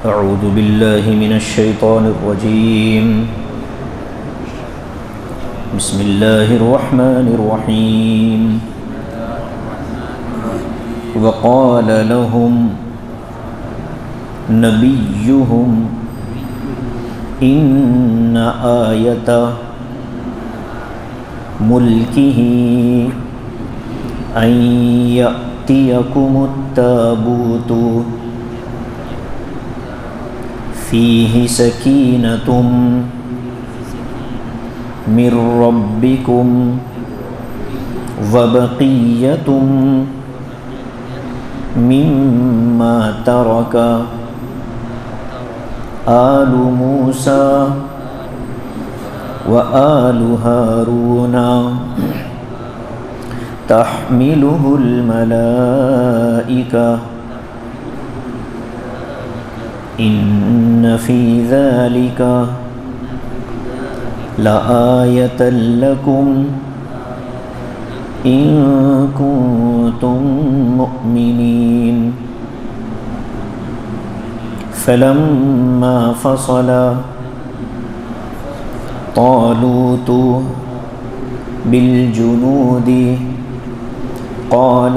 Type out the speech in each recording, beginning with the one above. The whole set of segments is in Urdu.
أعوذ بالله من الشيطان الرجيم. بسم الله الرحمن الرحيم. وقال لهم نبيهم إن آية ملكه أن يأتيكم التابوت فيه سكينة من ربكم وبقية مما ترك آل موسى وآل هارون تحمله الملائكة إن في ذلك لآية لكم إن كنتم مؤمنين. فلما فصل طالوت بالجنود قال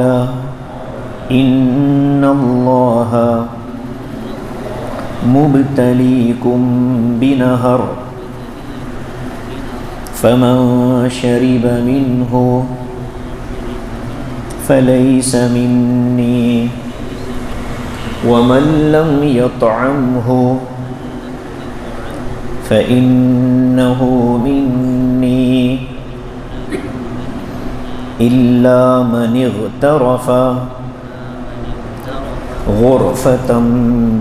إن الله مبتليكم بنهر فمن شرب منه فليس مني ومن لم يطعمه فإنه مني إلا من اغترف غرفة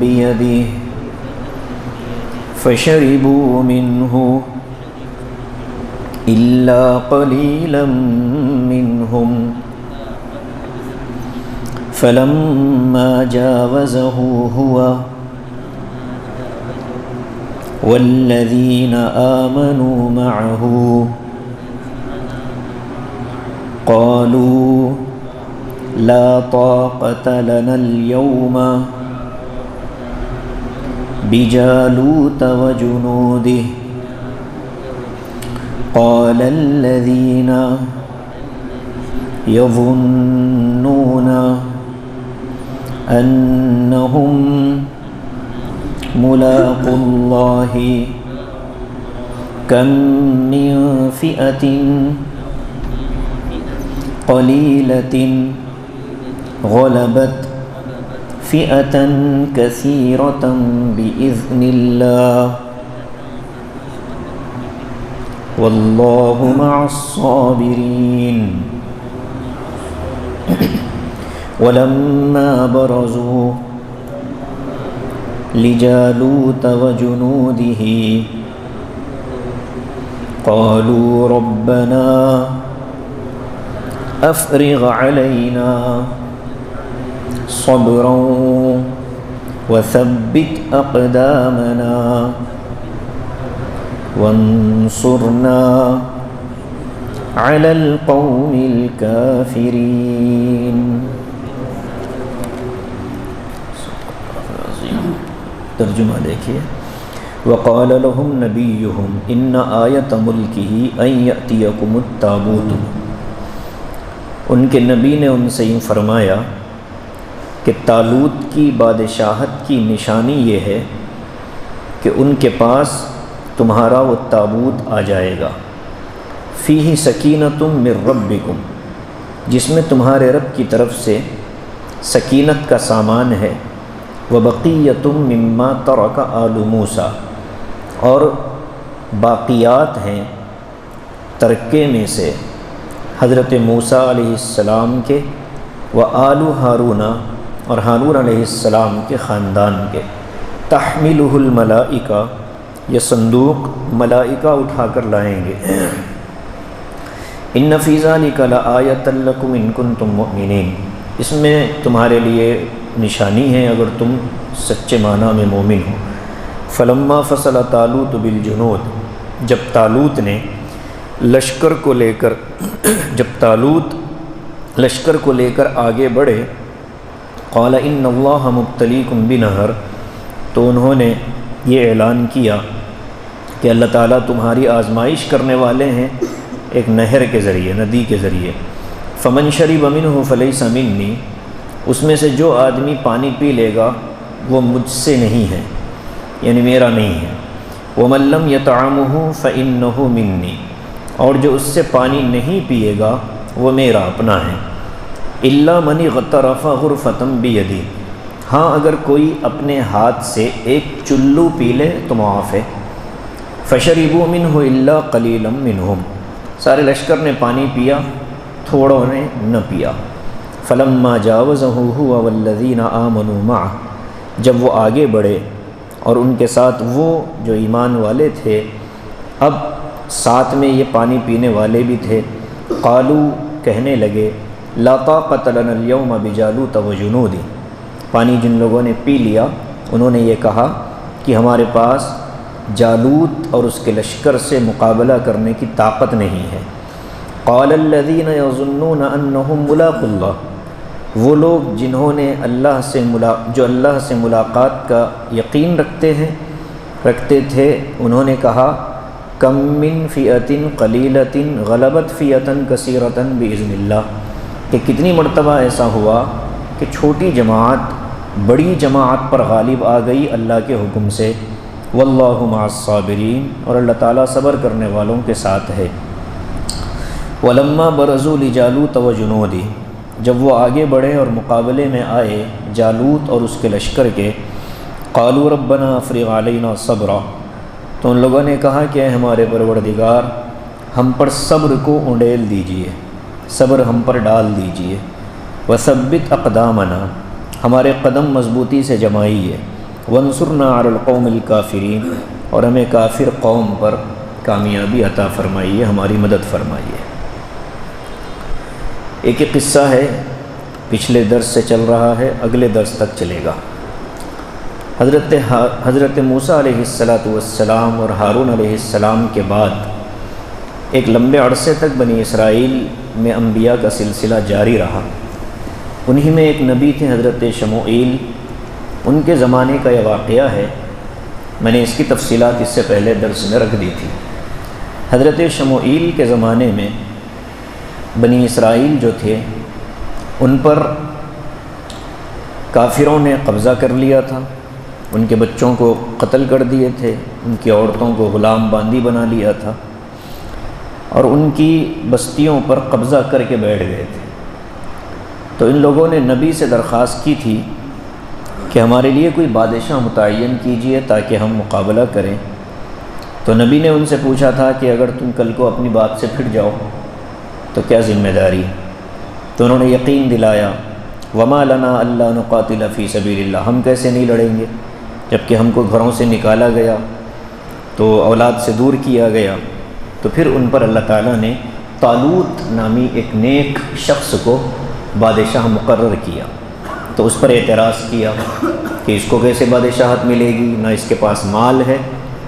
بيده فشربوا منه إلا قليلا منهم فلما جاوزه هو والذين آمنوا معه قالوا لا طاقة لنا اليوم بجالوت وجنوده قال الذين يظنون أنهم ملاقو الله كم من فئة قليلة غلبت فئة كثيرة بإذن الله والله مع الصابرين. ولما برزوا لجالوت وجنوده قالوا ربنا أفرغ علينا صبرا وثبت أقدامنا وانصرنا على القوم الكافرين. ترجمہ دیکھیے. وقال لهم نبيهم إن آية ملكه أن يأتيكم التابوت. ان کے نبی نے ان سے یوں فرمایا کہ طالوت کی بادشاہت کی نشانی یہ ہے کہ ان کے پاس تمہارا وہ تابوت آ جائے گا. فیہ سکینۃ من ربکم، جس میں تمہارے رب کی طرف سے سکینت کا سامان ہے. وبقیۃ مما ترک آل موسیٰ، اور باقیات ہیں ترکے میں سے حضرت موسیٰ علیہ السلام کے، وآل ہارون، اور ہارون علیہ السلام کے خاندان کے. تحملہ الملائکہ، یہ صندوق ملائکہ اٹھا کر لائیں گے. ان فی ذلک لآیۃ لکم ان کنتم مؤمنین، اس میں تمہارے لیے نشانی ہے اگر تم سچے معنی میں مومن ہو. فلما فصل طالوت بالجنود، جب طالوت نے لشکر کو لے کر لشکر کو لے کر آگے بڑھے، قال ان اللہ مبتلیکم بنہر، تو تو انہوں نے یہ اعلان کیا کہ اللہ تعالیٰ تمہاری آزمائش کرنے والے ہیں ایک نہر کے ذریعے، ندی کے ذریعے۔ فمن شرب منہ فلیس منی، اس میں سے جو آدمی پانی پی لے گا وہ مجھ سے نہیں ہے، یعنی میرا نہیں ہے۔ ومن لم یطعمہ فإنہ منی، اور جو اس سے پانی نہیں پیے گا وہ میرا اپنا ہے۔ الا من اغترف غرفۃ بیدی، ہاں اگر کوئی اپنے ہاتھ سے ایک چلو پی لے تو معاف ہے۔ فشربوا منہ الا قلیلا منہم، سارے لشکر نے پانی پیا، تھوڑوں نے نہ پیا۔ فلما جاوزہ هو والذین آمنوا معہ، جب وہ آگے بڑھے اور ان کے ساتھ وہ جو ایمان والے تھے، اب ساتھ میں یہ پانی پینے والے بھی تھے، قالوا کہنے لگے لا طاقت لنا اليوم بجالوت وجنود، پانی جن لوگوں نے پی لیا انہوں نے یہ کہا کہ ہمارے پاس جالوت اور اس کے لشکر سے مقابلہ کرنے کی طاقت نہیں ہے۔ قال الذین یظنون انہم ملاقو اللہ، وہ لوگ جنہوں نے اللہ سے ملاقات کا یقین رکھتے تھے، انہوں نے کہا کم من فئۃ قلیلۃ غلبت فئۃ کثیرۃ باذن اللہ، کہ کتنی مرتبہ ایسا ہوا کہ چھوٹی جماعت بڑی جماعت پر غالب آ گئی اللہ کے حکم سے۔ واللہ مع الصابرین، اور اللہ تعالیٰ صبر کرنے والوں کے ساتھ ہے۔ ولما برزوا لجالوت وجنودہ، جب وہ آگے بڑھے اور مقابلے میں آئے جالوت اور اس کے لشکر کے، قالوا ربنا افرغ علینا صبرا، تو ان لوگوں نے کہا کہ اے ہمارے پروردگار ہم پر صبر کو انڈیل دیجئے، صبر ہم پر ڈال دیجئے۔ وثبت اقدامنا، ہمارے قدم مضبوطی سے جمائیے۔ وانصرنا علی القوم الکافرین، اور ہمیں کافر قوم پر کامیابی عطا فرمائیے، ہماری مدد فرمائیے۔ ایک قصہ ہے، پچھلے درس سے چل رہا ہے، اگلے درس تک چلے گا۔ حضرت موسیٰ علیہ السلام اور ہارون علیہ السلام کے بعد ایک لمبے عرصے تک بنی اسرائیل میں انبیاء کا سلسلہ جاری رہا۔ انہی میں ایک نبی تھے حضرت شموئیل، ان کے زمانے کا یہ واقعہ ہے، میں نے اس کی تفصیلات اس سے پہلے درس میں رکھ دی تھی۔ حضرت شموئیل کے زمانے میں بنی اسرائیل جو تھے ان پر کافروں نے قبضہ کر لیا تھا، ان کے بچوں کو قتل کر دیے تھے، ان کی عورتوں کو غلام باندی بنا لیا تھا، اور ان کی بستیوں پر قبضہ کر کے بیٹھ گئے تھے۔ تو ان لوگوں نے نبی سے درخواست کی تھی کہ ہمارے لیے کوئی بادشاہ متعین کیجئے تاکہ ہم مقابلہ کریں۔ تو نبی نے ان سے پوچھا تھا کہ اگر تم کل کو اپنی بات سے پھٹ جاؤ تو کیا ذمہ داری؟ تو انہوں نے یقین دلایا، وما لنا الا نقاتل فی سبیل اللہ، ہم کیسے نہیں لڑیں گے جب کہ ہم کو گھروں سے نکالا گیا، تو اولاد سے دور کیا گیا۔ تو پھر ان پر اللہ تعالیٰ نے طالوت نامی ایک نیک شخص کو بادشاہ مقرر کیا، تو اس پر اعتراض کیا کہ اس کو کیسے بادشاہت ملے گی، نہ اس کے پاس مال ہے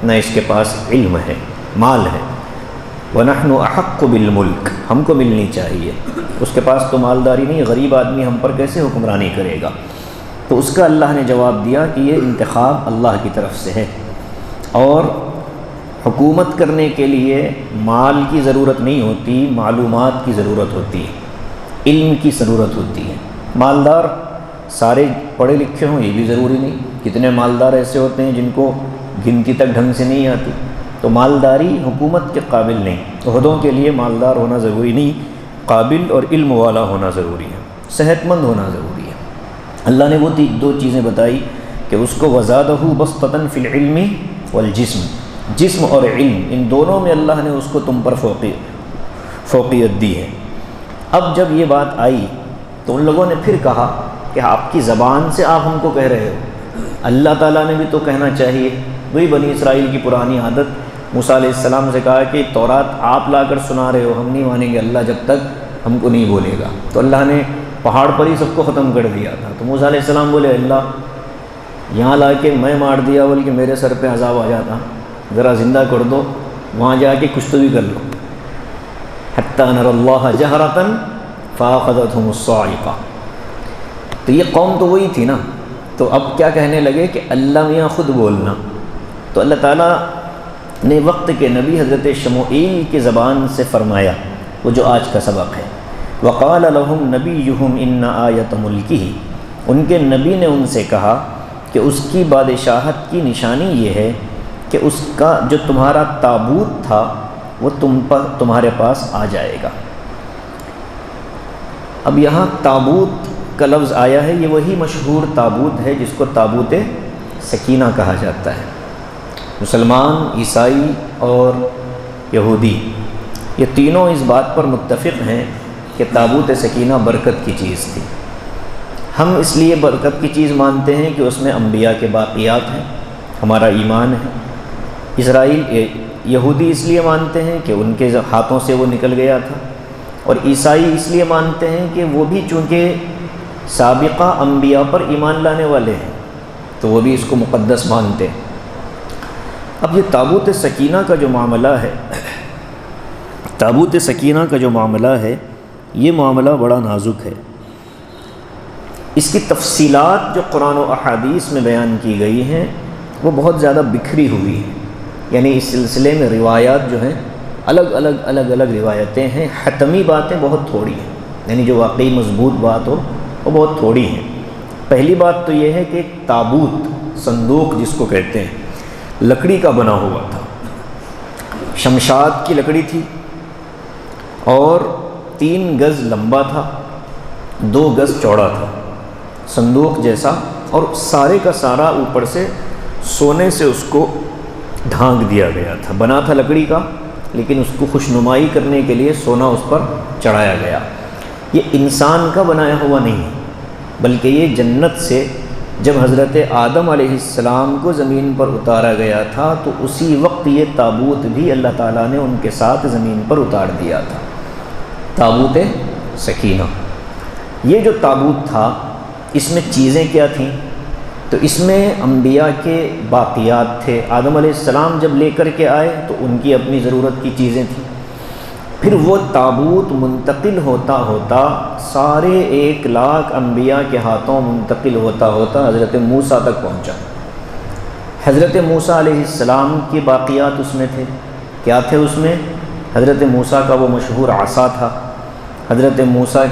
نہ اس کے پاس علم ہے، مال ہے۔ وَنَحْنُ أَحَقُّ بِالْمُلْكِ، ہم کو ملنی چاہیے، اس کے پاس تو مالداری نہیں، غریب آدمی ہم پر کیسے حکمرانی کرے گا؟ تو اس کا اللہ نے جواب دیا کہ یہ انتخاب اللہ کی طرف سے ہے، اور حکومت کرنے کے لیے مال کی ضرورت نہیں ہوتی، معلومات کی ضرورت ہوتی ہے، علم کی ضرورت ہوتی ہے۔ مالدار سارے پڑھے لکھے ہوں یہ بھی ضروری نہیں، کتنے مالدار ایسے ہوتے ہیں جن کو گنتی تک ڈھنگ سے نہیں آتی۔ تو مالداری حکومت کے قابل نہیں، عہدوں کے لیے مالدار ہونا ضروری نہیں، قابل اور علم والا ہونا ضروری ہے، صحت مند ہونا ضروری ہے۔ اللہ نے وہ دو چیزیں بتائی کہ اس کو وزادہ بسطۃ فی العلم والجسم، جسم اور علم، ان دونوں میں اللہ نے اس کو تم پر فوقیت دی ہے۔ اب جب یہ بات آئی تو ان لوگوں نے پھر کہا کہ آپ کی زبان سے آپ ہم کو کہہ رہے ہو، اللہ تعالیٰ نے بھی تو کہنا چاہیے۔ وہی بنی اسرائیل کی پرانی عادت، موسیٰ علیہ السلام سے کہا کہ تورات آپ لا کر سنا رہے ہو، ہم نہیں مانیں گے اللہ جب تک ہم کو نہیں بولے گا۔ تو اللہ نے پہاڑ پر ہی سب کو ختم کر دیا تھا۔ تو موسیٰ علیہ السلام بولے اللہ یہاں لا کے میں مار دیا بلکہ میرے سر پہ عذاب آ جاتا، ذرا زندہ کر دو، وہاں جا کے کچھ تو بھی کر لو۔ حتیٰ نر اللہ جہرۃ فاخذتہم الصاعقہ، تو یہ قوم تو وہی تھی نا، تو اب کیا کہنے لگے کہ اللہ میاں خود بولنا. تو اللہ تعالیٰ نے وقت کے نبی حضرت شموئیل کی زبان سے فرمایا، وہ جو آج کا سبق ہے. وقال لهم نبیہم ان آیۃ ملکہ، ان کے نبی نے ان سے کہا کہ اس کی بادشاہت کی نشانی یہ ہے کہ اس کا جو تمہارا تابوت تھا وہ تمہارے پاس آ جائے گا. اب یہاں تابوت کا لفظ آیا ہے، یہ وہی مشہور تابوت ہے جس کو تابوت سکینہ کہا جاتا ہے. مسلمان، عیسائی اور یہودی یہ تینوں اس بات پر متفق ہیں کہ تابوت سکینہ برکت کی چیز تھی. ہم اس لیے برکت کی چیز مانتے ہیں کہ اس میں انبیاء کے باقیات ہیں، ہمارا ایمان ہے. یہودی اس لیے مانتے ہیں کہ ان کے ہاتھوں سے وہ نکل گیا تھا، اور عیسائی اس لیے مانتے ہیں کہ وہ بھی چونکہ سابقہ انبیاء پر ایمان لانے والے ہیں تو وہ بھی اس کو مقدس مانتے ہیں. اب یہ تابوت سکینہ کا جو معاملہ ہے، تابوت سکینہ کا جو معاملہ ہے، یہ معاملہ بڑا نازک ہے. اس کی تفصیلات جو قرآن و احادیث میں بیان کی گئی ہیں وہ بہت زیادہ بکھری ہوئی ہیں. یعنی اس سلسلے میں روایات جو ہیں الگ الگ روایتیں ہیں. حتمی باتیں بہت تھوڑی ہیں، یعنی جو واقعی مضبوط بات ہو وہ بہت تھوڑی ہیں. پہلی بات تو یہ ہے کہ ایک تابوت، صندوق جس کو کہتے ہیں، لکڑی کا بنا ہوا تھا. شمشاد کی لکڑی تھی اور 3 گز لمبا تھا، 2 گز چوڑا تھا، صندوق جیسا، اور سارے کا سارا اوپر سے سونے سے اس کو ڈھانک دیا گیا تھا. بنا تھا لکڑی کا لیکن اس کو خوشنمائی کرنے کے لیے سونا اس پر چڑھایا گیا. یہ انسان کا بنایا ہوا نہیں ہے، بلکہ یہ جنت سے جب حضرت آدم علیہ السلام کو زمین پر اتارا گیا تھا تو اسی وقت یہ تابوت بھی اللہ تعالیٰ نے ان کے ساتھ زمین پر اتار دیا تھا. تابوت سکینہ، یہ جو تابوت تھا اس میں چیزیں کیا تھیں؟ تو اس میں انبیاء کے باقیات تھے. آدم علیہ السلام جب لے کر کے آئے تو ان کی اپنی ضرورت کی چیزیں تھیں. پھر وہ تابوت منتقل ہوتا ہوتا سارے 1,00,000 انبیاء کے ہاتھوں منتقل ہوتا ہوتا حضرت موسیٰ تک پہنچا. حضرت موسیٰ علیہ السلام کے باقیات اس میں تھے. کیا تھے اس میں؟ حضرت موسیٰ کا وہ مشہور عصا تھا، حضرت موسیٰ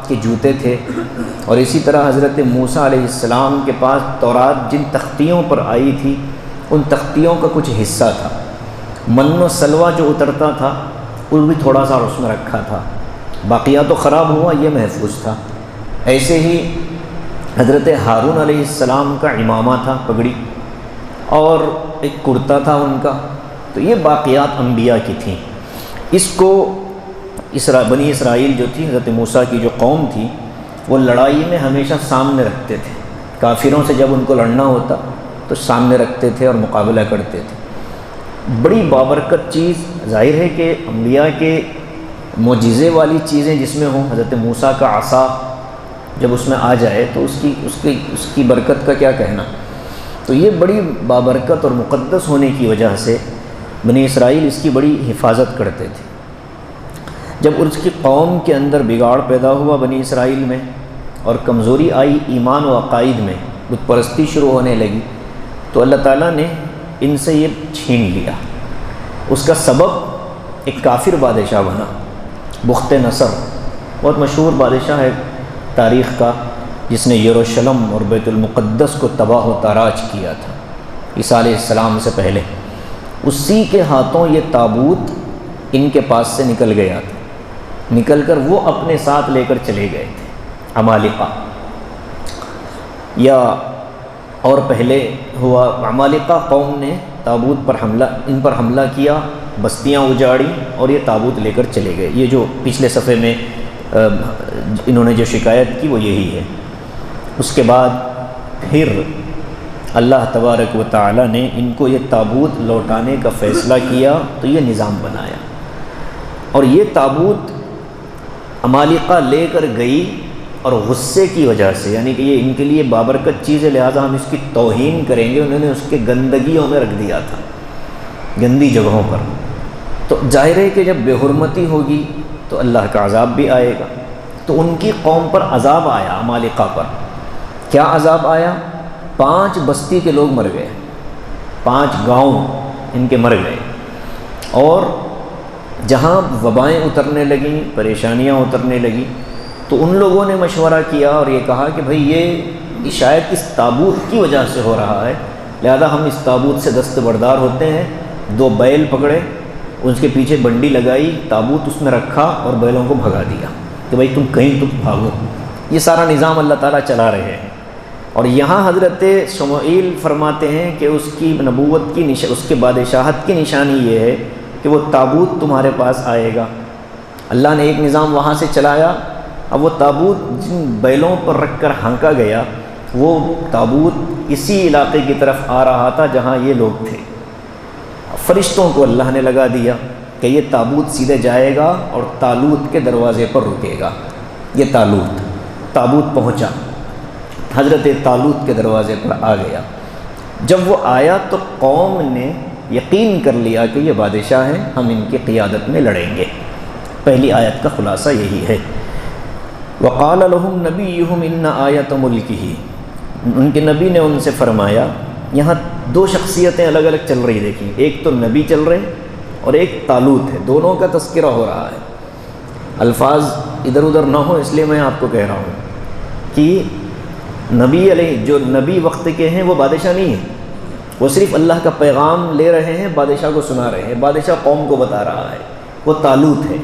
کے جوتے تھے، اور اسی طرح حضرت موسیٰ علیہ السلام کے پاس تورات جن تختیوں پر آئی تھی ان تختیوں کا کچھ حصہ تھا. من و سلوہ جو اترتا تھا وہ بھی تھوڑا سا اس میں رکھا تھا. باقیات تو خراب ہوا، یہ محفوظ تھا. ایسے ہی حضرت ہارون علیہ السلام کا عمامہ تھا، پگڑی، اور ایک کرتا تھا ان کا. تو یہ باقیات انبیاء کی تھیں. اس کو بنی اسرائیل جو تھی، حضرت موسیٰ کی جو قوم تھی، وہ لڑائی میں ہمیشہ سامنے رکھتے تھے. کافروں سے جب ان کو لڑنا ہوتا تو سامنے رکھتے تھے اور مقابلہ کرتے تھے. بڑی بابرکت چیز، ظاہر ہے کہ انبیاء کے معجزے والی چیزیں جس میں ہوں، حضرت موسیٰ کا عصا جب اس میں آ جائے تو اس کی برکت کا کیا کہنا. تو یہ بڑی بابرکت اور مقدس ہونے کی وجہ سے بنی اسرائیل اس کی بڑی حفاظت کرتے تھے. جب اس کی قوم کے اندر بگاڑ پیدا ہوا بنی اسرائیل میں اور کمزوری آئی ایمان و عقائد میں، بت پرستی شروع ہونے لگی، تو اللہ تعالیٰ نے ان سے یہ چھین لیا. اس کا سبب ایک کافر بادشاہ بنا، بخت نصر، بہت مشہور بادشاہ ہے تاریخ کا، جس نے یروشلم اور بیت المقدس کو تباہ و تاراج کیا تھا عیسیٰ علیہ السلام سے پہلے. اسی کے ہاتھوں یہ تابوت ان کے پاس سے نکل گیا تھا. نکل کر وہ اپنے ساتھ لے کر چلے گئے تھے عمالقہ. یا اور پہلے ہوا، عمالقہ قوم نے تابوت پر ان پر حملہ کیا، بستیاں اجاڑی اور یہ تابوت لے کر چلے گئے. یہ جو پچھلے صفحے میں انہوں نے جو شکایت کی وہ یہی ہے. اس کے بعد پھر اللہ تبارک و تعالی نے ان کو یہ تابوت لوٹانے کا فیصلہ کیا تو یہ نظام بنایا. اور یہ تابوت عمالقہ لے کر گئی اور غصے کی وجہ سے، یعنی کہ یہ ان کے لیے بابرکت چیز ہے لہٰذا ہم اس کی توہین کریں گے، انہوں نے اس کے گندگیوں میں رکھ دیا تھا، گندی جگہوں پر. تو ظاہر ہے کہ جب بے حرمتی ہوگی تو اللہ کا عذاب بھی آئے گا. تو ان کی قوم پر عذاب آیا، عمالقہ پر. کیا عذاب آیا 5 بستی کے لوگ مر گئے، 5 گاؤں ان کے مر گئے، اور جہاں وبائیں اترنے لگیں، پریشانیاں اترنے لگیں، تو ان لوگوں نے مشورہ کیا اور یہ کہا کہ بھئی یہ شاید اس تابوت کی وجہ سے ہو رہا ہے، لہذا ہم اس تابوت سے دستبردار ہوتے ہیں۔ 2 بیل پکڑے، اس کے پیچھے بنڈی لگائی، تابوت اس میں رکھا اور بیلوں کو بھگا دیا کہ بھئی تم کہیں تم بھاگو۔ یہ سارا نظام اللہ تعالیٰ چلا رہے ہیں۔ اور یہاں حضرت شموئیل فرماتے ہیں کہ اس کی نبوت کی اس کے بادشاہت کی نشانی یہ ہے کہ وہ تابوت تمہارے پاس آئے گا۔ اللہ نے ایک نظام وہاں سے چلایا، اب وہ تابوت جن بیلوں پر رکھ کر ہانکا گیا، وہ تابوت اسی علاقے کی طرف آ رہا تھا جہاں یہ لوگ تھے۔ فرشتوں کو اللہ نے لگا دیا کہ یہ تابوت سیدھے جائے گا اور طالوت کے دروازے پر رکے گا۔ یہ تابوت پہنچا، حضرت طالوت کے دروازے پر آ گیا۔ جب وہ آیا تو قوم نے یقین کر لیا کہ یہ بادشاہ ہیں، ہم ان کی قیادت میں لڑیں گے۔ پہلی آیت کا خلاصہ یہی ہے۔ وقال لهم نبيهم ان آیۃ ملکہ، ان کے نبی نے ان سے فرمایا، یہاں 2 شخصیتیں الگ الگ چل رہی دیکھیں، ایک تو نبی چل رہے ہیں اور ایک طالوت ہے، دونوں کا تذکرہ ہو رہا ہے۔ الفاظ ادھر ادھر نہ ہو اس لیے میں آپ کو کہہ رہا ہوں کہ نبی علیہ جو نبی وقت کے ہیں وہ بادشاہ نہیں ہیں، وہ صرف اللہ کا پیغام لے رہے ہیں، بادشاہ کو سنا رہے ہیں، بادشاہ قوم کو بتا رہا ہے، وہ طالوت ہے۔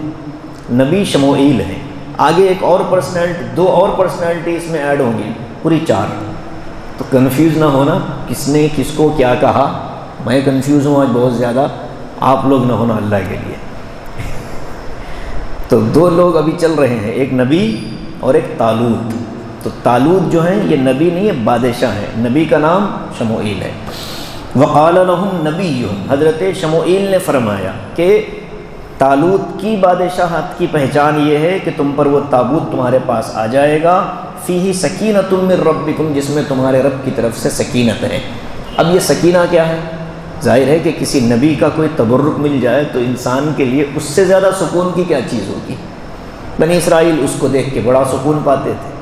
نبی شموئیل ہیں، آگے ایک اور پرسنالٹی، 2 اور پرسنالٹی اس میں ایڈ ہوں گی، پوری 4۔ تو کنفیوز نہ ہونا کس نے کس کو کیا کہا، میں کنفیوز ہوں آج بہت زیادہ، آپ لوگ نہ ہونا اللہ کے لیے۔ تو 2 لوگ ابھی چل رہے ہیں، ایک نبی اور ایک طالوت۔ تو طالوت جو ہیں یہ نبی نہیں ہے، بادشاہ ہیں۔ نبی کا نام شموئیل ہے۔ وقال لهم نبیہم، حضرت شموئیل نے فرمایا کہ طالوت کی بادشاہت کی پہچان یہ ہے کہ تم پر وہ تابوت تمہارے پاس آ جائے گا، فیہ سکینۃ من ربکم، جس میں تمہارے رب کی طرف سے سکینت ہے۔ اب یہ سکینہ کیا ہے؟ ظاہر ہے کہ کسی نبی کا کوئی تبرک مل جائے تو انسان کے لیے اس سے زیادہ سکون کی کیا چیز ہوگی؟ بنی اسرائیل اس کو دیکھ کے بڑا سکون پاتے تھے۔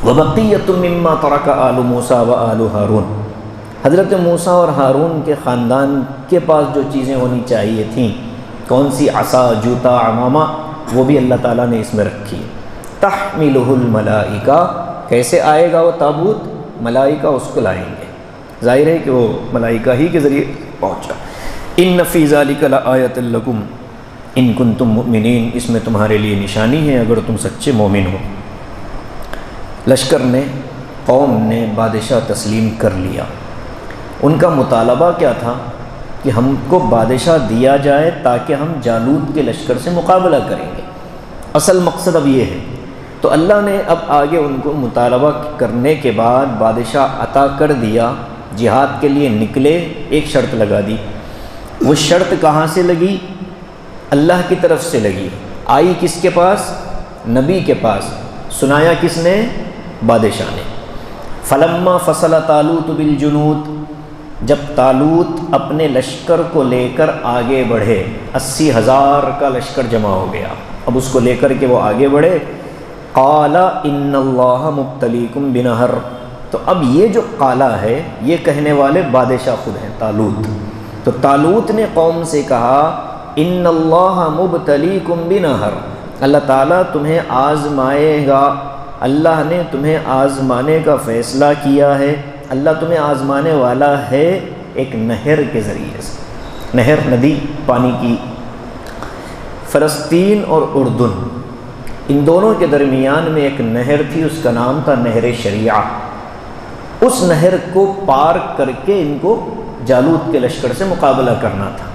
وَبَقِيَّةٌ مِّمَّا تَرَكَ آلُ مُوسَىٰ وَآلُ ہارون، حضرت موسیٰ اور ہارون کے خاندان کے پاس جو چیزیں ہونی چاہیے تھیں، کون سی؟ عصا، جوتا، عمامہ، وہ بھی اللہ تعالیٰ نے اس میں رکھی ہے۔ تحملہ الملائکہ، کیسے آئے گا وہ تابوت؟ ملائکہ اس کو لائیں گے، ظاہر ہے کہ وہ ملائکہ ہی کے ذریعے پہنچا۔ ان فی ذلک لآیۃ لکم ان کنتم مؤمنین، اس میں تمہارے لیے نشانی ہے اگر تم سچے مومن ہو۔ لشکر نے، قوم نے بادشاہ تسلیم کر لیا۔ ان کا مطالبہ کیا تھا کہ ہم کو بادشاہ دیا جائے تاکہ ہم جالوت کے لشکر سے مقابلہ کریں گے، اصل مقصد اب یہ ہے۔ تو اللہ نے اب آگے ان کو مطالبہ کرنے کے بعد بادشاہ عطا کر دیا، جہاد کے لیے نکلے، ایک شرط لگا دی۔ وہ شرط کہاں سے لگی؟ اللہ کی طرف سے لگی، آئی کس کے پاس؟ نبی کے پاس، سنایا کس نے؟ بادشاہ نے۔ فلما فصل طالوت بالجنود، جب طالوت اپنے لشکر کو لے کر آگے بڑھے، 80,000 کا لشکر جمع ہو گیا، اب اس کو لے کر کے وہ آگے بڑھے، قال ان اللہ مبتلیکم بنہر، تو اب یہ جو قالا ہے یہ کہنے والے بادشاہ خود ہیں، طالوت۔ تو طالوت نے قوم سے کہا ان اللہ مبتلیکم بنہر، اللہ تعالیٰ تمہیں آزمائے گا، اللہ نے تمہیں آزمانے کا فیصلہ کیا ہے، اللہ تمہیں آزمانے والا ہے ایک نہر کے ذریعے سے۔ نہر، ندی، پانی کی۔ فلسطین اور اردن، ان دونوں کے درمیان میں ایک نہر تھی، اس کا نام تھا نہر شریعہ۔ اس نہر کو پار کر کے ان کو جالوت کے لشکر سے مقابلہ کرنا تھا۔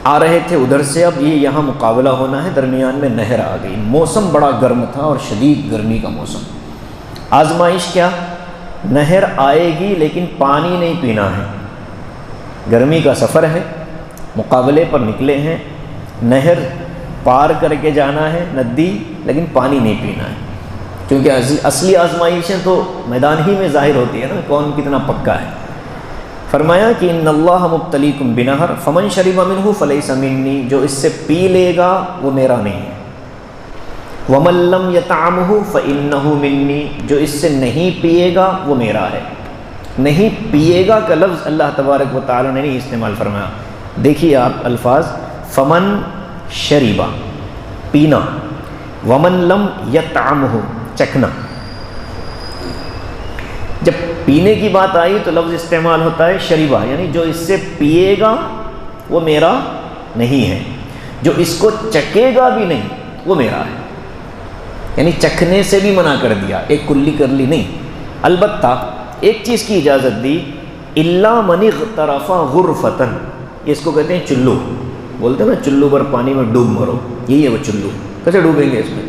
آ رہے تھے ادھر سے، اب یہ یہاں مقابلہ ہونا ہے، درمیان میں نہر آ گئی۔ موسم بڑا گرم تھا اور شدید گرمی کا موسم۔ آزمائش کیا؟ نہر آئے گی لیکن پانی نہیں پینا ہے، گرمی کا سفر ہے، مقابلے پر نکلے ہیں، نہر پار کر کے جانا ہے، ندی، لیکن پانی نہیں پینا ہے، کیونکہ اصلی آزمائشیں تو میدان ہی میں ظاہر ہوتی ہے نا، کون کتنا پکا ہے۔ فرمایا کہ ان اللہ مبتلیکم بنہر فمن شرب منہ فلیس منی، جو اس سے پی لے گا وہ میرا نہیں ہے۔ وَمَن لَّمْ يَطْعَمْهُ فَإِنَّهُ مِنِّي، جو اس سے نہیں پیے گا وہ میرا ہے۔ نہیں پیے گا کا لفظ اللہ تبارک و تعالیٰ نے نہیں استعمال فرمایا۔ دیکھیے آپ الفاظ، فمن شریبا پینا، ومن لم یطعمہ چکھنا۔ جب پینے کی بات آئی تو لفظ استعمال ہوتا ہے شریبا، یعنی جو اس سے پیے گا وہ میرا نہیں ہے، جو اس کو چکھے گا بھی نہیں وہ میرا ہے۔ یعنی چکھنے سے بھی منع کر دیا، ایک کلی کر لی نہیں۔ البتہ ایک چیز کی اجازت دی، الا من اغترف غرفتن، اس کو کہتے ہیں چلو، بولتے ہیں نا چلو پر پانی میں ڈوب مرو، یہی ہے وہ چلو۔ کیسے ڈوبیں گے اس میں؟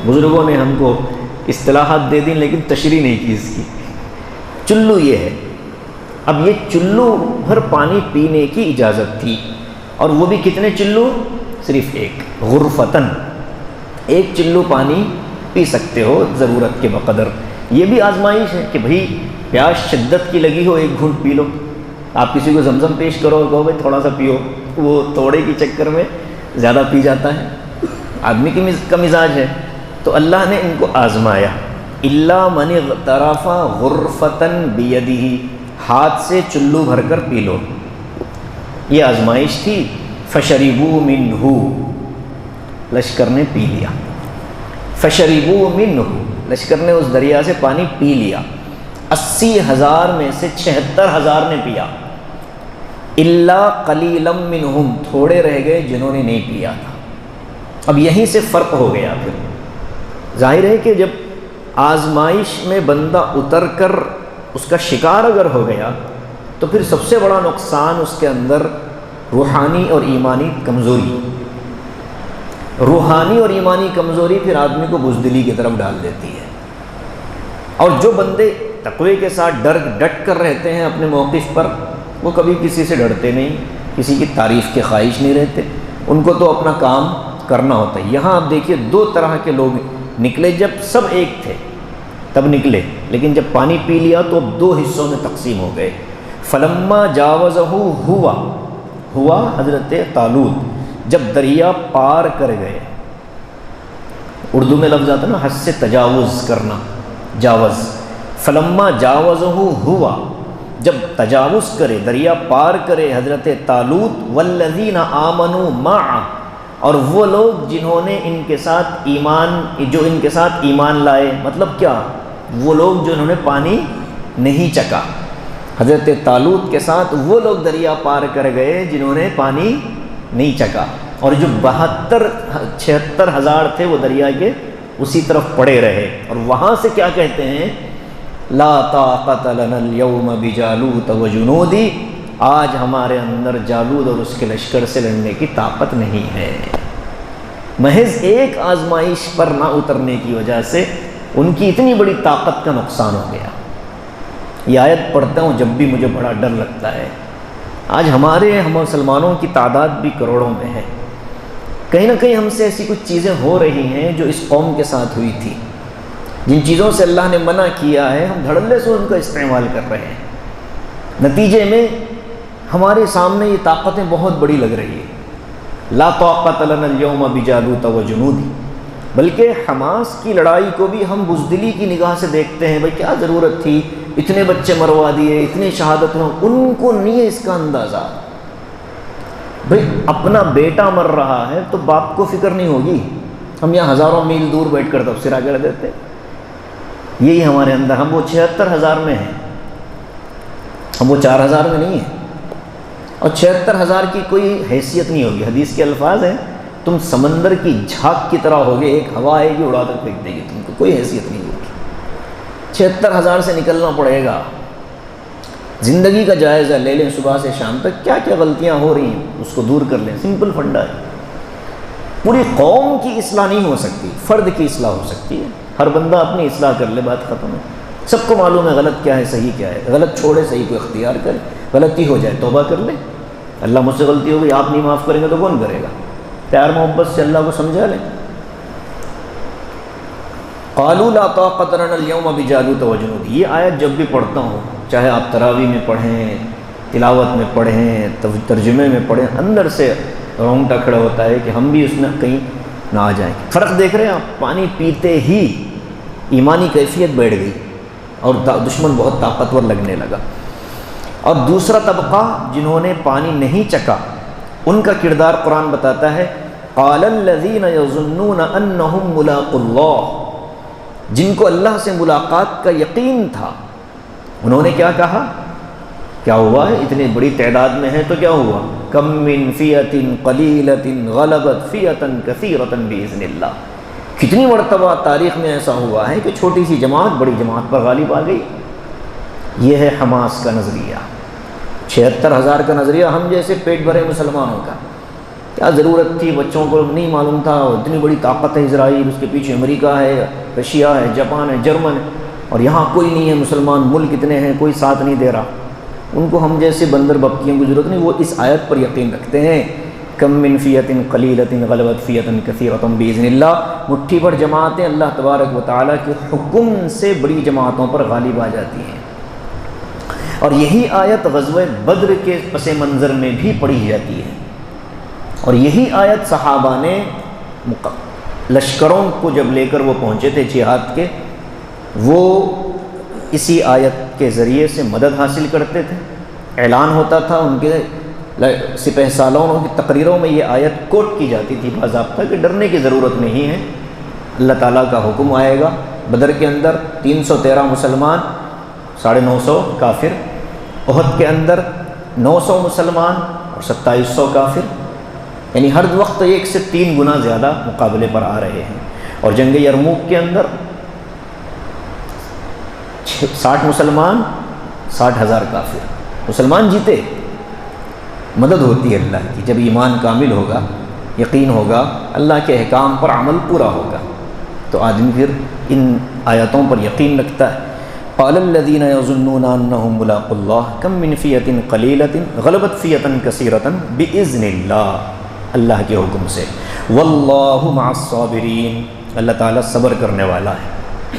بزرگوں نے ہم کو اصطلاحات دے دیں لیکن تشریح نہیں کی اس کی۔ چلو یہ ہے، اب یہ چلو بھر پانی پینے کی اجازت تھی، اور وہ بھی کتنے چلو؟ صرف ایک، غرفتن، ایک چلو پانی پی سکتے ہو ضرورت کے بقدر۔ یہ بھی آزمائش ہے کہ بھئی پیاس شدت کی لگی ہو، ایک گھونٹ پی لو۔ آپ کسی کو زمزم پیش کرو اور کہو بھائی تھوڑا سا پیو، وہ توڑے کی چکر میں زیادہ پی جاتا ہے، آدمی کا مزاج ہے۔ تو اللہ نے ان کو آزمایا، الا من اغترف غرفتن بیدہ، ہاتھ سے چلو بھر کر پی لو، یہ آزمائش تھی۔ فشربوا منہ، لشکر نے پی لیا۔ فشربوا منہ، لشکر نے اس دریا سے پانی پی لیا۔ 80,000 میں سے 76,000 نے پیا، الا قلیلا منہم، تھوڑے رہ گئے جنہوں نے نہیں پیا تھا۔ اب یہیں سے فرق ہو گیا۔ پھر ظاہر ہے کہ جب آزمائش میں بندہ اتر کر اس کا شکار اگر ہو گیا تو پھر سب سے بڑا نقصان اس کے اندر روحانی اور ایمانی کمزوری، روحانی اور ایمانی کمزوری پھر آدمی کو بزدلی کی طرف ڈال دیتی ہے۔ اور جو بندے تقوی کے ساتھ ڈٹ کر رہتے ہیں اپنے موقف پر، وہ کبھی کسی سے ڈرتے نہیں، کسی کی تعریف کے خواہش نہیں رہتے، ان کو تو اپنا کام کرنا ہوتا ہے۔ یہاں آپ دیکھیے دو طرح کے لوگ نکلے، جب سب ایک تھے تب نکلے، لیکن جب پانی پی لیا تو اب دو حصوں میں تقسیم ہو گئے۔ فلما جاوزہ ہوا حضرت طالوت، جب دریا پار کر گئے، اردو میں لفظ آتا ہے نا حد سے تجاوز کرنا، جاوز۔ فلما جاوزہ ہوا، جب تجاوز کرے، دریا پار کرے حضرت طالوت، والذین آمنوا معہ، اور وہ لوگ جنہوں نے ان کے ساتھ ایمان لائے، مطلب کیا؟ وہ لوگ جنہوں نے پانی نہیں چکا، حضرت طالوت کے ساتھ وہ لوگ دریا پار کر گئے جنہوں نے پانی نہیں چکا، اور جو 76,000 تھے وہ دریا کے اسی طرف پڑے رہے، اور وہاں سے کیا کہتے ہیں؟ لا طاقت لنا اليوم بجالوت وجنودی، آج ہمارے اندر جالوت اور اس کے لشکر سے لڑنے کی طاقت نہیں ہے۔ محض ایک آزمائش پر نہ اترنے کی وجہ سے ان کی اتنی بڑی طاقت کا نقصان ہو گیا۔ یہ آیت پڑھتا ہوں جب بھی مجھے بڑا ڈر لگتا ہے۔ آج ہم مسلمانوں کی تعداد بھی کروڑوں میں ہے، کہیں نہ کہیں ہم سے ایسی کچھ چیزیں ہو رہی ہیں جو اس قوم کے ساتھ ہوئی تھی، جن چیزوں سے اللہ نے منع کیا ہے، ہم دھڑلے سے ان کا استعمال کر رہے ہیں، نتیجے میں ہمارے سامنے یہ طاقتیں بہت بڑی لگ رہی ہیں۔ لا طاقت لنا اليوم بجالوت وجنودی، بلکہ حماس کی لڑائی کو بھی ہم بزدلی کی نگاہ سے دیکھتے ہیں، بھئی کیا ضرورت تھی، اتنے بچے مروا دیے، اتنی شہادت ہو، ان کو نہیں ہے اس کا اندازہ۔ بھئی اپنا بیٹا مر رہا ہے تو باپ کو فکر نہیں ہوگی، ہم یہاں ہزاروں میل دور بیٹھ کر تبصرہ کر دیتے۔ یہی ہمارے اندر، ہم وہ 76,000 میں ہیں، ہم وہ 4,000 میں نہیں ہیں، اور 76,000 کی کوئی حیثیت نہیں ہوگی۔ حدیث کے الفاظ ہیں، تم سمندر کی جھاگ کی طرح ہوگے، ایک ہوا آئے گی اڑا کر پھینک دے گی تم کو، کوئی حیثیت نہیں ہوگی۔ 76,000 سے نکلنا پڑے گا۔ زندگی کا جائزہ لے لیں صبح سے شام تک، کیا کیا غلطیاں ہو رہی ہیں اس کو دور کر لیں، سمپل فنڈا ہے۔ پوری قوم کی اصلاح نہیں ہو سکتی، فرد کی اصلاح ہو سکتی ہے، ہر بندہ اپنی اصلاح کر لے، بات ختم ہے۔ سب کو معلوم ہے غلط کیا ہے صحیح کیا ہے، غلط چھوڑے صحیح کو اختیار کرے، غلطی ہو جائے توبہ کر لے، اللہ مجھ سے غلطی ہو گئی، آپ نہیں معاف کریں گے تو کون کرے گا؟ پیار محبت سے اللہ کو سمجھا لیں۔ قالوا لا طاقت لنا اليوم بجالوت وجنودی، یہ آیت جب بھی پڑھتا ہوں، چاہے آپ تراویح میں پڑھیں، تلاوت میں پڑھیں، ترجمے میں پڑھیں، اندر سے رونگٹا کھڑا ہوتا ہے کہ ہم بھی اس میں کہیں نہ آ جائیں۔ فرق دیکھ رہے ہیں آپ، پانی پیتے ہی ایمانی کیفیت بیٹھ گئی اور دشمن بہت طاقتور لگنے لگا۔ اور دوسرا طبقہ جنہوں نے پانی نہیں چکا، ان کا کردار قرآن بتاتا ہے، قال الذین یظنون انہم ملاقو اللہ، جن کو اللہ سے ملاقات کا یقین تھا، انہوں نے کیا کہا؟ کیا ہوا ہے؟ اتنی بڑی تعداد میں ہے تو کیا ہوا؟ کم من فیۃ قلیلۃ غلبت فیۃ کثیرۃ باذن اللہ۔ کتنی مرتبہ تاریخ میں ایسا ہوا ہے کہ چھوٹی سی جماعت بڑی جماعت پر غالب آ گئی۔ یہ ہے حماس کا نظریہ، 76,000 کا نظریہ، ہم جیسے پیٹ بھرے مسلمانوں کا۔ کیا ضرورت تھی؟ بچوں کو نہیں معلوم تھا اتنی بڑی طاقت ہے اسرائیل، اس کے پیچھے امریکہ ہے، رشیا ہے، جاپان ہے، جرمن ہے، اور یہاں کوئی نہیں ہے مسلمان، ملک اتنے ہیں کوئی ساتھ نہیں دے رہا۔ ان کو ہم جیسے بندر بپتیوں کی ضرورت نہیں، وہ اس آیت پر یقین رکھتے ہیں، کم من فیۃ قلیلۃ غلبت فیۃ کثیرۃ باذن اللہ۔ مٹھی بھر جماعتیں اللہ تبارک و تعالیٰ کے حکم سے بڑی جماعتوں پر غالب آ جاتی ہیں۔ اور یہی آیت غزوہ بدر کے پس منظر میں بھی پڑھی جاتی ہے، اور یہی آیت صحابہ نے لشکروں کو جب لے کر وہ پہنچے تھے جہاد کے، وہ اسی آیت کے ذریعے سے مدد حاصل کرتے تھے۔ اعلان ہوتا تھا ان کے سپہ سالاروں کی تقریروں میں، یہ آیت کوٹ کی جاتی تھی باضابطہ کہ ڈرنے کی ضرورت نہیں ہے، اللہ تعالیٰ کا حکم آئے گا۔ بدر کے اندر 313 مسلمان، 950 کافر، احد کے اندر 900 مسلمان اور 2700 کافر، یعنی ہر وقت 1 سے 3 گنا زیادہ مقابلے پر آ رہے ہیں۔ اور جنگ یرموک کے اندر 60 مسلمان، 60,000 کافر، مسلمان جیتے۔ مدد ہوتی ہے اللہ کی جب ایمان کامل ہوگا، یقین ہوگا، اللہ کے احکام پر عمل پورا ہوگا، تو آدمی پھر ان آیتوں پر یقین رکھتا ہے۔ قال الذین یظنون انہم ملاقو اللہ کم من فیۃ قلیلۃ غلبت فیۃ کثیرۃ باذن اللہ، اللہ کے حکم سے۔ واللہ مع الصابرین، اللہ تعالیٰ صبر کرنے والا ہے۔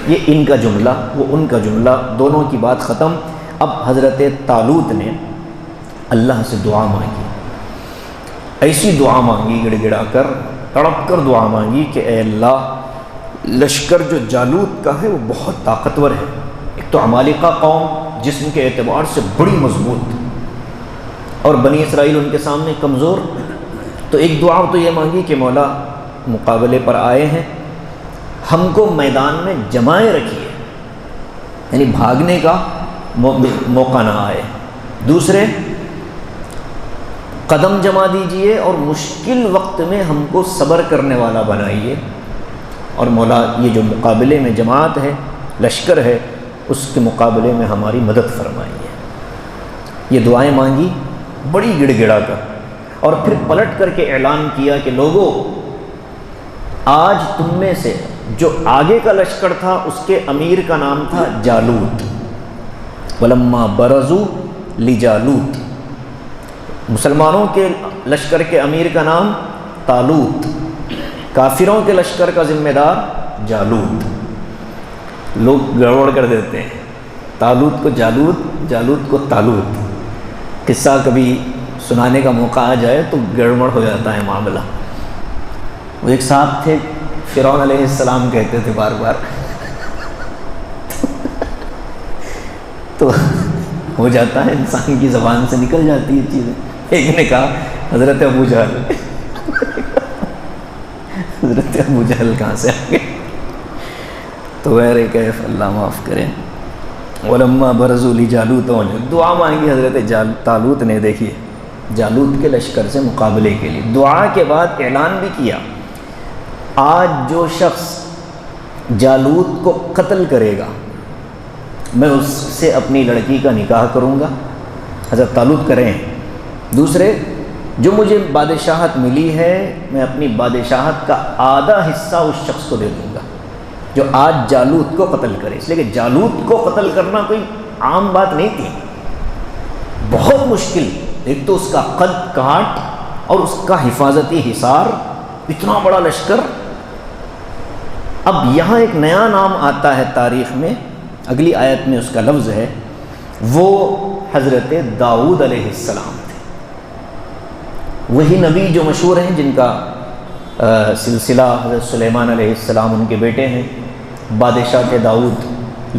یہ ان کا جملہ، وہ ان کا جملہ، دونوں کی بات ختم۔ اب حضرت طالوت نے اللہ سے دعا مانگی، ایسی دعا مانگی گڑ گڑا کر، تڑپ کر دعا مانگی کہ اے اللہ، لشکر جو جالوت کا ہے وہ بہت طاقتور ہے، ایک تو عمالقہ قوم جسم کے اعتبار سے بڑی مضبوط، اور بنی اسرائیل ان کے سامنے کمزور۔ تو ایک دعا تو یہ مانگی کہ مولا مقابلے پر آئے ہیں، ہم کو میدان میں جمائے رکھیے، یعنی بھاگنے کا موقع نہ آئے۔ دوسرے، قدم جما دیجئے اور مشکل وقت میں ہم کو صبر کرنے والا بنائیے، اور مولا یہ جو مقابلے میں جماعت ہے، لشکر ہے، اس کے مقابلے میں ہماری مدد فرمائیے۔ یہ دعائیں مانگی بڑی گڑ گڑا کر، اور پھر پلٹ کر کے اعلان کیا کہ لوگوں، آج تم میں سے جو آگے کا لشکر تھا اس کے امیر کا نام تھا جالوت، ولما برزوا لجالوت، مسلمانوں کے لشکر کے امیر کا نام طالوت، کافروں کے لشکر کا ذمہ دار جالوت۔ لوگ گڑبڑ کر دیتے ہیں، طالوت کو جالوت، جالوت کو طالوت۔ قصہ کبھی سنانے کا موقع آ جائے تو گڑبڑ ہو جاتا ہے معاملہ۔ وہ ایک صاحب تھے، فرعون علیہ السلام کہتے تھے بار بار، تو ہو جاتا ہے، انسان کی زبان سے نکل جاتی ہے چیزیں۔ ایک نے کہا حضرت ابو جہل، حضرت ابو جہل کہاں سے آ گئے؟ تو غیر کیف، اللہ معاف کریں۔ ولما برزوا لجالوت، دعا مانگی حضرت طالوت نے، دیکھیے جالوت کے لشکر سے مقابلے کے لیے۔ دعا کے بعد اعلان بھی کیا، آج جو شخص جالوت کو قتل کرے گا میں اس سے اپنی لڑکی کا نکاح کروں گا، حضرت طالوت کریں۔ دوسرے، جو مجھے بادشاہت ملی ہے میں اپنی بادشاہت کا آدھا حصہ اس شخص کو دے دوں گا جو آج جالوت کو قتل کرے۔ اس لیے کہ جالوت کو قتل کرنا کوئی عام بات نہیں تھی، بہت مشکل۔ ایک تو اس کا قد کاٹ اور اس کا حفاظتی حصار، اتنا بڑا لشکر۔ اب یہاں ایک نیا نام آتا ہے تاریخ میں، اگلی آیت میں اس کا لفظ ہے، وہ حضرت داؤد علیہ السلام تھے، وہی نبی جو مشہور ہیں، جن کا سلسلہ حضرت سلیمان علیہ السلام ان کے بیٹے ہیں، بادشاہ کے داؤد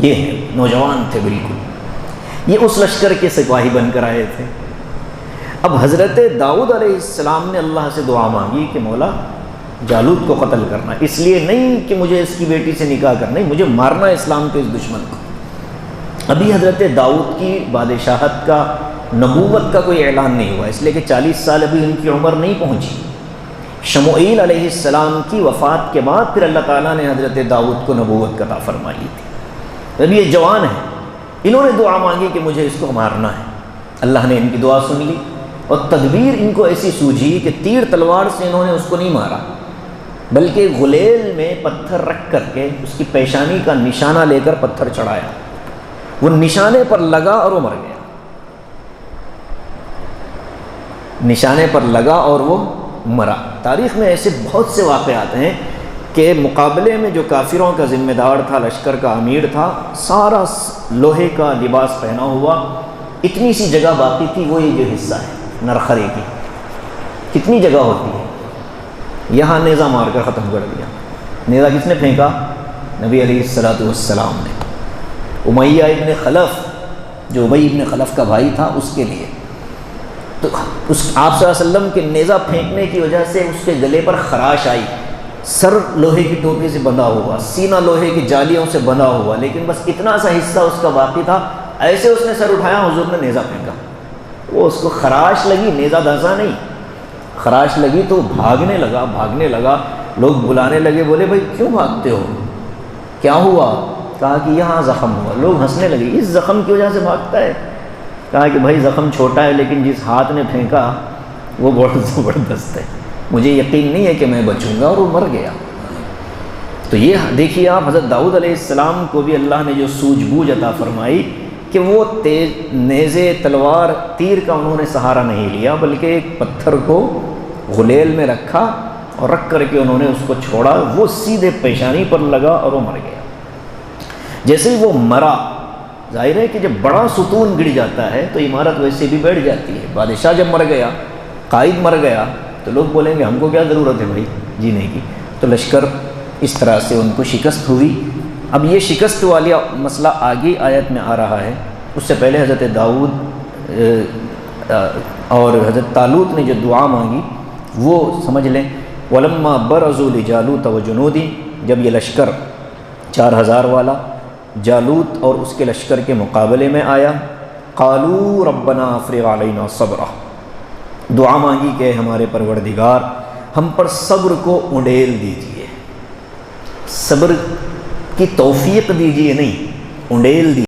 یہ ہیں، نوجوان تھے بالکل، یہ اس لشکر کے سپاہی بن کر آئے تھے۔ اب حضرت داؤد علیہ السلام نے اللہ سے دعا مانگی کہ مولا جالوت کو قتل کرنا، اس لیے نہیں کہ مجھے اس کی بیٹی سے نکاح کرنا، مجھے مارنا اسلام کے اس دشمن کو۔ ابھی حضرت داؤد کی بادشاہت کا، نبوت کا کوئی اعلان نہیں ہوا، اس لیے کہ 40 سال ابھی ان کی عمر نہیں پہنچی۔ شموئیل علیہ السلام کی وفات کے بعد پھر اللہ تعالیٰ نے حضرت داؤد کو نبوت عطا فرمائی تھی۔ اب یہ جوان ہیں، انہوں نے دعا مانگی کہ مجھے اس کو مارنا ہے، اللہ نے ان کی دعا سن لی، اور تدبیر ان کو ایسی سوجھی کہ تیر تلوار سے انہوں نے اس کو نہیں مارا، بلکہ غلیل میں پتھر رکھ کر کے اس کی پیشانی کا نشانہ لے کر پتھر چڑھایا، وہ نشانے پر لگا اور وہ مر گیا، نشانے پر لگا اور وہ مرا۔ تاریخ میں ایسے بہت سے واقعات ہیں کہ مقابلے میں جو کافروں کا ذمہ دار تھا، لشکر کا امیر تھا، سارا لوہے کا لباس پہنا ہوا، اتنی سی جگہ باقی تھی، وہ یہ جو حصہ ہے نرخرے کی، کتنی جگہ ہوتی ہے، یہاں نیزہ مار کر ختم کر دیا۔ نیزہ کس نے پھینکا؟ نبی علیہ السلام نے، امیہ ابن خلف، جو ابی ابن خلف کا بھائی تھا، اس کے لیے۔ تو اس آپ صلی اللہ علیہ وسلم کے نیزہ پھینکنے کی وجہ سے اس کے گلے پر خراش آئی، سر لوہے کی ٹوپی سے بندھا ہوا، سینہ لوہے کی جالیوں سے بندھا ہوا، لیکن بس اتنا سا حصہ اس کا باقی تھا، ایسے اس نے سر اٹھایا، حضور نے نیزہ پھینکا، وہ اس کو خراش لگی، نیزہ دھنسا نہیں، خراش لگی تو بھاگنے لگا، لوگ بلانے لگے، بولے بھائی کیوں بھاگتے ہو، کیا ہوا؟ کہا کہ یہاں زخم ہوا، لوگ ہنسنے لگے، اس زخم کی وجہ سے بھاگتا ہے؟ کہا کہ بھائی زخم چھوٹا ہے، لیکن جس ہاتھ نے پھینکا وہ بہت زبردست ہے، مجھے یقین نہیں ہے کہ میں بچوں گا، اور وہ مر گیا۔ تو یہ دیکھیے آپ، حضرت داؤد علیہ السلام کو بھی اللہ نے جو سوجھ بوجھ عطا فرمائی کہ وہ تیز نیزے، تلوار، تیر کا انہوں نے سہارا نہیں لیا، بلکہ ایک پتھر کو غلیل میں رکھا اور رکھ کر کے انہوں نے اس کو چھوڑا، وہ سیدھے پیشانی پر لگا اور وہ مر گیا۔ جیسے ہی وہ مرا، ظاہر ہے کہ جب بڑا ستون گر جاتا ہے تو عمارت ویسے بھی بیٹھ جاتی ہے۔ بادشاہ جب مر گیا، قائد مر گیا، تو لوگ بولیں گے ہم کو کیا ضرورت ہے بھائی جینے کی۔ تو لشکر اس طرح سے ان کو شکست ہوئی۔ اب یہ شکست والا مسئلہ آگے آیت میں آ رہا ہے، اس سے پہلے حضرت داؤد اور حضرت طالوت نے جو دعا مانگی وہ سمجھ لیں۔ وَلَمَّا بَرَزُوا لِجَالُوتَ وَجُنُودِهِ، جب یہ لشکر 4000 والا جالوت اور اس کے لشکر کے مقابلے میں آیا، قالوا ربنا افرغ علینا صبرا، دعا مانگی کہ ہمارے پروردگار ہم پر صبر کو انڈیل دیجئے، صبر کی توفیق دیجئے نہیں، انڈیل دیجئے۔